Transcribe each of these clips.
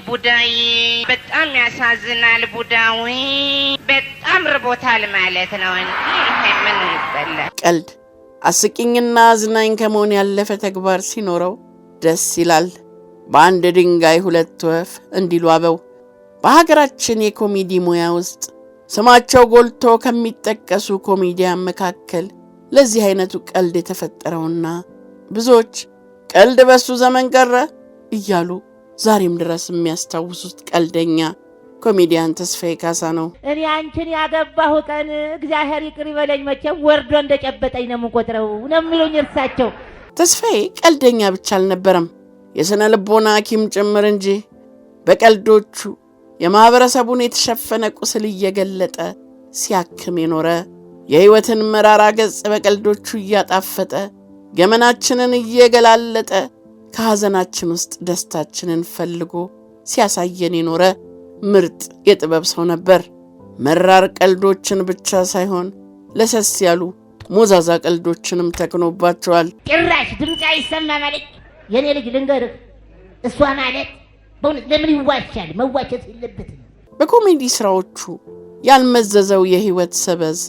ቡዳይ በጣም ያሳዝናል ቡዳዊ በጣም ርቦታል ማለት ነው ምን ይበላል ቀልድ አስቂኝና አዝናኝ ከመሆን ያለፈ ተግባር ሲኖረው ደስ ይላል በአንድ ድንጋይ ሁለት ወፍ እንዲሉ አበው በሀገራችን የኮሜዲ ሙያ ውስጥ ስማቸው ጎልቶ ከሚጠቀሱ ኮሜዲያን መካከል ለዚህ አይነቱ ቀልድ የተፈጠረውና ብዙዎች ቀልድ በሱ ዘመን ቀረ እያሉ ዛሬም ድረስ የሚያስታውሱት ቀልደኛ ኮሜዲያን ተስፋዬ ካሳ ነው። እኔ አንቺን ያገባሁ ቀን እግዚአብሔር ይቅር ይበለኝ መቼም ወርዶ እንደጨበጠኝ ነው የምቆጥረው ነው የሚሉኝ እርሳቸው። ተስፋዬ ቀልደኛ ብቻ አልነበረም የስነ ልቦና ሐኪም ጭምር እንጂ በቀልዶቹ የማህበረሰቡን የተሸፈነ ቁስል እየገለጠ ሲያክም የኖረ የህይወትን መራራ ገጽ በቀልዶቹ እያጣፈጠ ገመናችንን እየገላለጠ ከሐዘናችን ውስጥ ደስታችንን ፈልጎ ሲያሳየን የኖረ ምርጥ የጥበብ ሰው ነበር። መራር ቀልዶችን ብቻ ሳይሆን ለሰስ ያሉ ሞዛዛ ቀልዶችንም ተክኖባቸዋል። ጭራሽ ድምጽ አይሰማ ማለት የኔ ልጅ ልንገርህ እሷ ማለት በእውነት ለምን ይዋሻል መዋሸት የለበትም። በኮሜዲ ስራዎቹ ያልመዘዘው የህይወት ሰበዝ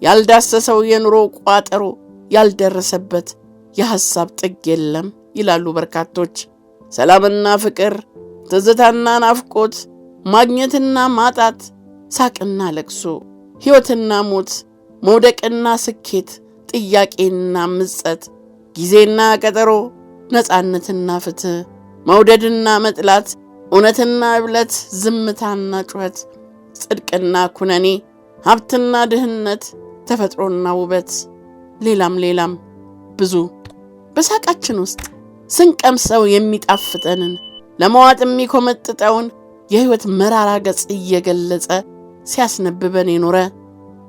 ያልዳሰሰው የኑሮ ቋጠሮ ያልደረሰበት የሐሳብ ጥግ የለም ይላሉ በርካቶች። ሰላምና ፍቅር ትዝታና ናፍቆት ማግኘትና ማጣት ሳቅና ለቅሶ ሕይወትና ሞት መውደቅና ስኬት ጥያቄና ምጸት ጊዜና ቀጠሮ ነፃነትና ፍትህ መውደድና መጥላት እውነትና እብለት ዝምታና ጩኸት ጽድቅና ኩነኔ ሀብትና ድህነት ተፈጥሮና ውበት ሌላም ብዙ በሳቃችን ውስጥ ስንቀምሰው የሚጣፍጠንን ለመዋጥ የሚኮመጥጠውን የህይወት መራራ ገጽ እየገለጸ ሲያስነብበን የኖረ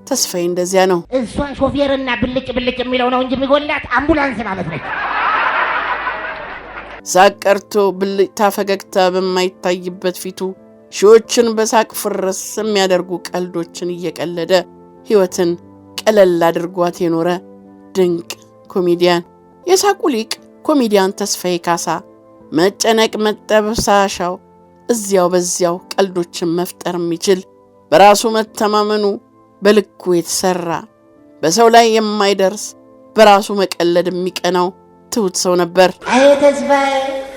ተስፋዬ እንደዚያ ነው። እሷ ሾፌርና ብልጭ የሚለው ነው እንጂ የሚጎላት አምቡላንስ ማለት ነው። ሳቅ ቀርቶ ብልጭታ ፈገግታ በማይታይበት ፊቱ ሺዎችን በሳቅ ፍርስ የሚያደርጉ ቀልዶችን እየቀለደ ህይወትን ቀለል አድርጓት የኖረ ድንቅ ኮሜዲያን የሳቁ ሊቅ ኮሜዲያን ተስፋዬ ካሳ መጨነቅ መጠብሳሻው እዚያው በዚያው ቀልዶችን መፍጠር የሚችል በራሱ መተማመኑ በልኩ የተሰራ በሰው ላይ የማይደርስ በራሱ መቀለድ የሚቀናው ትውት ሰው ነበር። አይ ተስፋዬ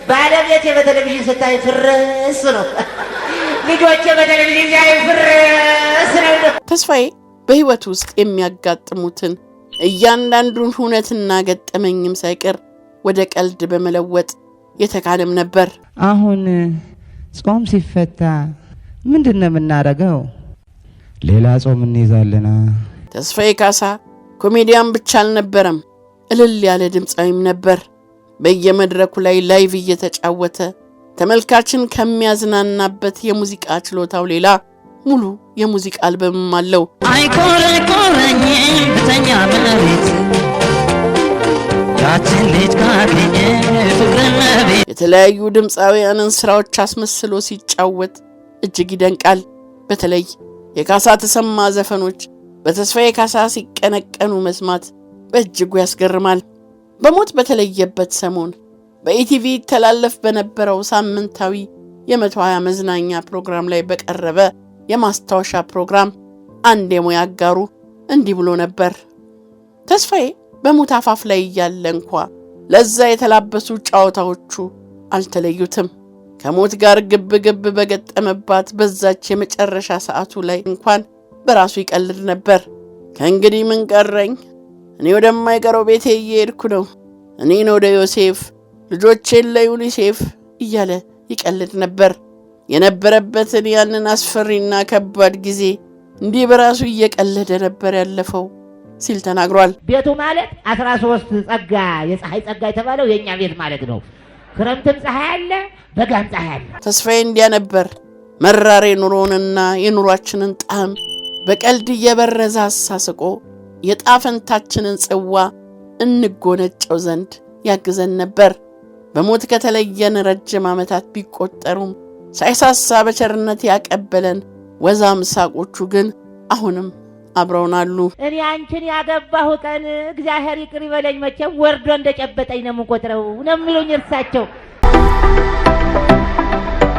ባለቤቴ በቴሌቪዥን ስታይ ፍርስ ነው ልጆቼ በቴሌቪዥን ላይ ፍርስ ነው። ተስፋዬ በህይወት ውስጥ የሚያጋጥሙትን እያንዳንዱን ሁነትና ገጠመኝም ሳይቀር ወደ ቀልድ በመለወጥ የተካነም ነበር። አሁን ጾም ሲፈታ ምንድነው የምናደርገው? ሌላ ጾም እንይዛለና። ተስፋዬ ካሳ ኮሜዲያን ብቻ አልነበረም እልል ያለ ድምጻዊም ነበር። በየመድረኩ ላይ ላይቭ እየተጫወተ ተመልካችን ከሚያዝናናበት የሙዚቃ ችሎታው ሌላ ሙሉ የሙዚቃ አልበምም አለው። አይቆረቆረኝ ብተኛ መሬት ያችን ልጅ ካገኘ ፍቅርነቤ የተለያዩ ድምጻውያንን ስራዎች አስመስሎ ሲጫወት እጅግ ይደንቃል። በተለይ የካሳ ተሰማ ዘፈኖች በተስፋዬ ካሳ ሲቀነቀኑ መስማት በእጅጉ ያስገርማል። በሞት በተለየበት ሰሞን በኢቲቪ ተላለፍ በነበረው ሳምንታዊ የ120 መዝናኛ ፕሮግራም ላይ በቀረበ የማስታወሻ ፕሮግራም አንድ የሙያ አጋሩ እንዲህ ብሎ ነበር። ተስፋዬ በሞት አፋፍ ላይ እያለ እንኳ ለዛ የተላበሱ ጨዋታዎቹ አልተለዩትም። ከሞት ጋር ግብ በገጠመባት በዛች የመጨረሻ ሰዓቱ ላይ እንኳን በራሱ ይቀልድ ነበር። ከእንግዲህ ምን ቀረኝ? እኔ ወደማይቀረው ቤቴ እየሄድኩ ነው። እኔን ወደ ዮሴፍ ልጆቼን ለዩኒሴፍ እያለ ይቀልድ ነበር። የነበረበትን ያንን አስፈሪና ከባድ ጊዜ እንዲህ በራሱ እየቀለደ ነበር ያለፈው ሲል ተናግሯል። ቤቱ ማለት 13 ጸጋ የፀሐይ ጸጋ የተባለው የኛ ቤት ማለት ነው። ክረምትም ፀሐይ አለ በጋም ፀሐይ አለ። ተስፋዬ እንዲያ ነበር መራሬ ኑሮንና የኑሯችንን ጣዕም በቀልድ እየበረዘ አሳስቆ የጣፈንታችንን ጽዋ እንጎነጨው ዘንድ ያግዘን ነበር። በሞት ከተለየን ረጅም ዓመታት ቢቆጠሩም ሳይሳሳ በቸርነት ያቀበለን ወዛም ሳቆቹ ግን አሁንም አብረውናሉ። እኔ አንቺን ያገባሁ ቀን እግዚአብሔር ይቅር ይበለኝ መቼም ወርዶ እንደጨበጠኝ ነው የምቆጥረው ነው የሚሉኝ እርሳቸው።